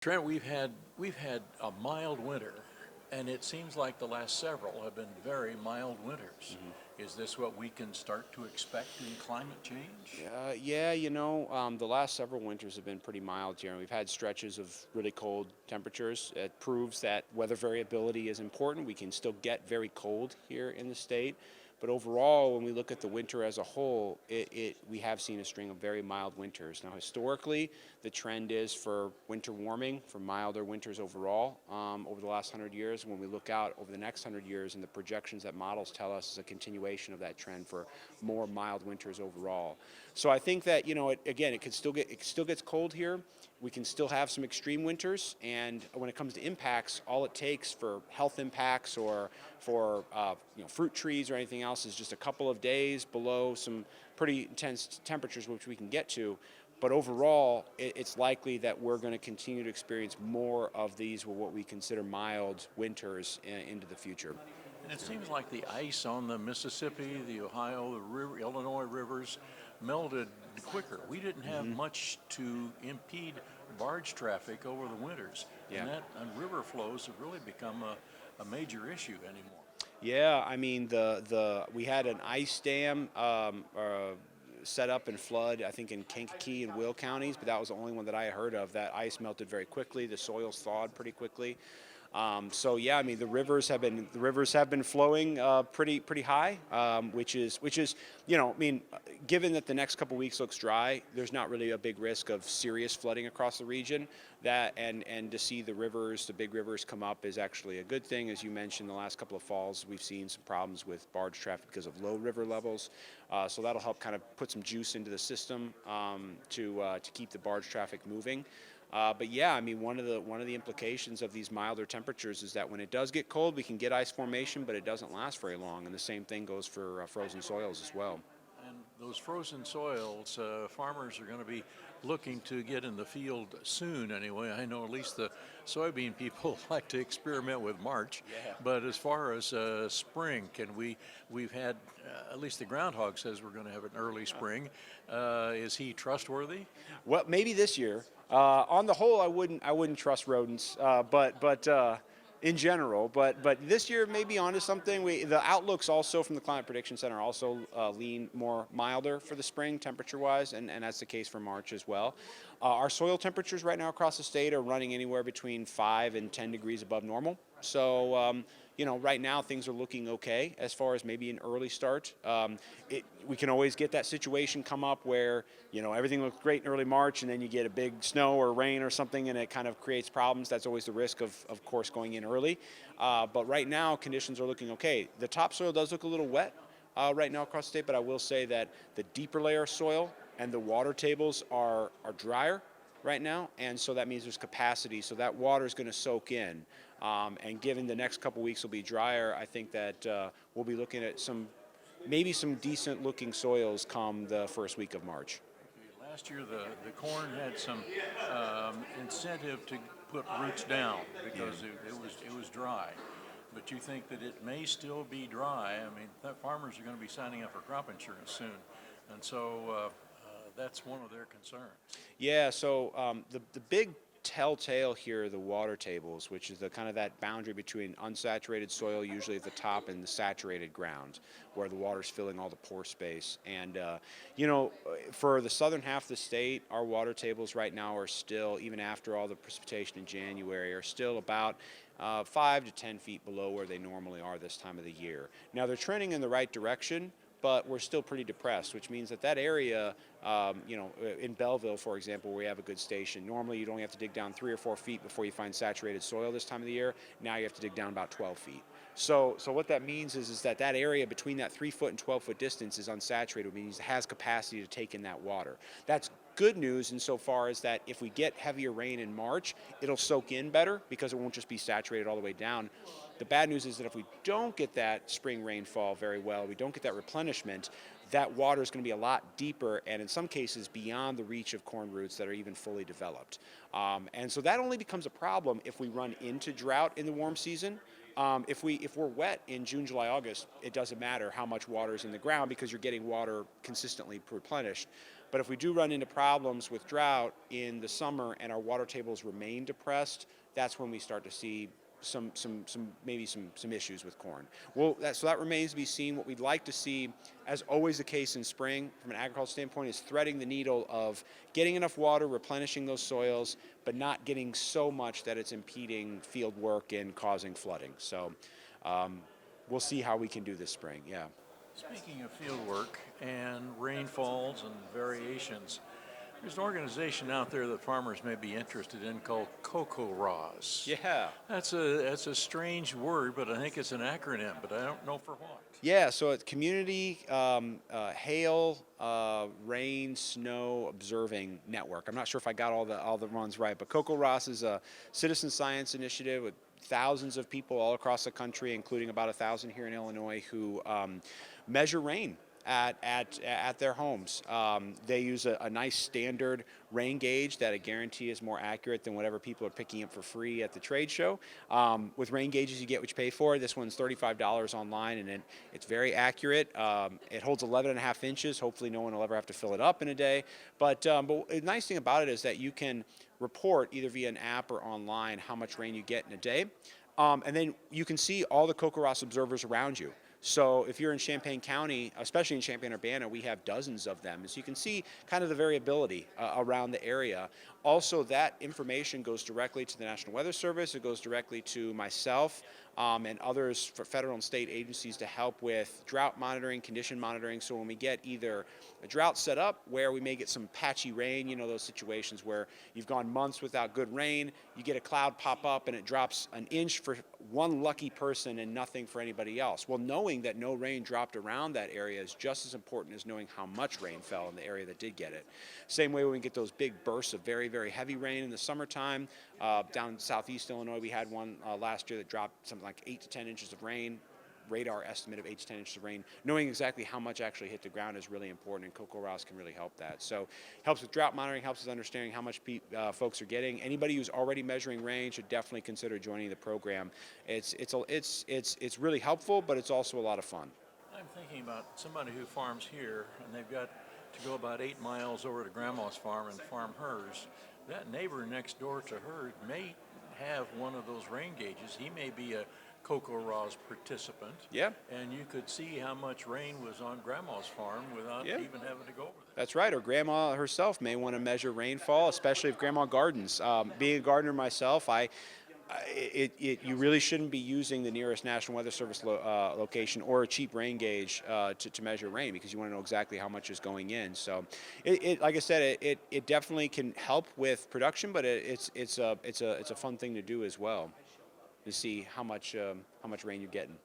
Trent, we've had a mild winter, and it seems like the last several have been very mild winters. Is this what we can start to expect in climate change? Yeah, the last several winters have been pretty mild here, and we've had stretches of really cold temperatures. It proves that weather variability is important. We can still get very cold here in the state, but overall, when we look at the winter as a whole, we have seen a string of very mild winters. Now, historically, the trend is for winter warming, for milder winters overall over the last 100 years. When we look out over the next 100 years, and the projections that models tell us is a continuation of that trend for more mild winters overall. So I think that it still gets cold here. We can still have some extreme winters, and when it comes to impacts, all it takes for health impacts or for fruit trees or anything else is just a couple of days below some pretty intense temperatures, which we can get to. But overall, it's likely that we're going to continue to experience more of these, what we consider mild winters into the future. And it seems like the ice on the Mississippi, the Ohio, the river, Illinois rivers melted quicker. We didn't have much to impede barge traffic over the winters, Yeah. and river flows have really become a major issue anymore. Yeah, I mean we had an ice dam set up and flood, I think in Kankakee and Will counties, but that was the only one that I heard of. That ice melted very quickly. The soils thawed pretty quickly. So yeah, I mean the rivers have been flowing pretty high, which is I mean, given that the next couple weeks looks dry, there's not really a big risk of serious flooding across the region. That and to see the big rivers come up is actually a good thing. As you mentioned, the last couple of falls we've seen some problems with barge traffic because of low river levels. So that'll help kind of put some juice into the system to keep the barge traffic moving. But yeah, I mean, one of the implications of these milder temperatures is that when it does get cold, we can get ice formation, but it doesn't last very long. And the same thing goes for frozen soils as well. And those frozen soils, farmers are going to be looking to get in the field soon anyway. I know at least the soybean people like to experiment with March. Yeah. But as far as spring, we've had, at least the groundhog says we're going to have an early spring. Is he trustworthy? Well, maybe this year. On the whole, I wouldn't trust rodents, but in general. But this year maybe onto something. The outlooks also from the Climate Prediction Center also lean more milder for the spring temperature-wise, and that's the case for March as well. Our soil temperatures right now across the state are running anywhere between 5 and 10 degrees above normal. So right now things are looking okay as far as maybe an early start. We can always get that situation come up where everything looks great in early March, and then you get a big snow or rain or something, and it kind of creates problems. That's always the risk of course, going in early. But right now conditions are looking okay. The topsoil does look a little wet right now across the state, but I will say that the deeper layer soil and the water tables are drier right now, and so that means there's capacity, so that water is going to soak in. And given the next couple weeks will be drier, I think that we'll be looking at maybe some decent looking soils come the first week of March. Last year, the corn had some incentive to put roots down because it was dry. But you think that it may still be dry. I mean, farmers are going to be signing up for crop insurance soon, and so that's one of their concerns. Yeah, so the big telltale here are the water tables, which is the kind of that boundary between unsaturated soil, usually at the top, and the saturated ground, where the water's filling all the pore space. And for the southern half of the state, our water tables right now are still, even after all the precipitation in January, are still about 5 to 10 feet below where they normally are this time of the year. Now they're trending in the right direction, but we're still pretty depressed, which means that area, in Belleville, for example, where we have a good station, normally you'd only have to dig down 3 or 4 feet before you find saturated soil this time of the year. Now you have to dig down about 12 feet. So what that means is that area between that 3-foot and 12-foot distance is unsaturated, which means it has capacity to take in that water. That's good news insofar as that if we get heavier rain in March, it'll soak in better because it won't just be saturated all the way down. The bad news is that if we don't get that spring rainfall very well, we don't get that replenishment, that water is going to be a lot deeper and in some cases beyond the reach of corn roots that are even fully developed. And so that only becomes a problem if we run into drought in the warm season. If we're wet in June, July, August, it doesn't matter how much water is in the ground because you're getting water consistently replenished. But if we do run into problems with drought in the summer and our water tables remain depressed, that's when we start to see maybe some issues with corn. Well, so that remains to be seen. What we'd like to see, as always the case in spring, from an agricultural standpoint, is threading the needle of getting enough water, replenishing those soils, but not getting so much that it's impeding field work and causing flooding. So we'll see how we can do this spring. Yeah. Speaking of field work and rainfalls and variations, there's an organization out there that farmers may be interested in called CocoRaws. Yeah. That's a strange word, but I think it's an acronym, but I don't know for what. Yeah, so it's Community Hail, Rain, Snow Observing Network. I'm not sure if I got all the ones right, but CocoRaws is a citizen science initiative with thousands of people all across the country, including about 1,000 here in Illinois, who measure rain at their homes. They use a nice standard rain gauge that I guarantee is more accurate than whatever people are picking up for free at the trade show. With rain gauges, you get what you pay for. This one's $35 online, and it's very accurate. It holds 11.5 inches. Hopefully no one will ever have to fill it up in a day. But the nice thing about it is that you can report either via an app or online how much rain you get in a day. And then you can see all the CocoRaws observers around you. So if you're in Champaign County, especially in Champaign-Urbana, we have dozens of them. So you can see kind of the variability around the area. Also, that information goes directly to the National Weather Service. It goes directly to myself and others for federal and state agencies to help with drought monitoring, condition monitoring. So when we get either a drought set up where we may get some patchy rain, you know, those situations where you've gone months without good rain, you get a cloud pop up and it drops an inch for one lucky person and nothing for anybody else. Well, knowing that no rain dropped around that area is just as important as knowing how much rain fell in the area that did get it. Same way when we get those big bursts of very, very heavy rain in the summertime. Down in southeast Illinois, we had one last year that dropped something like 8 to 10 inches of rain. Radar estimate of 8 to 10 inches of rain. Knowing exactly how much actually hit the ground is really important, and CocoRaws can really help that. So helps with drought monitoring, helps with understanding how much folks are getting. Anybody who's already measuring rain should definitely consider joining the program. It's really helpful, but it's also a lot of fun. I'm thinking about somebody who farms here, and they've got to go about 8 miles over to Grandma's farm and farm hers. That neighbor next door to her may have one of those rain gauges. He may be a CocoRaws participant. Yeah. And you could see how much rain was on Grandma's farm without even having to go over there. That's right. Or Grandma herself may want to measure rainfall, especially if Grandma gardens. Being a gardener myself, you really shouldn't be using the nearest National Weather Service location or a cheap rain gauge to measure rain, because you want to know exactly how much is going in. So, like I said, it definitely can help with production, but it's a fun thing to do as well, to see how much rain you're getting.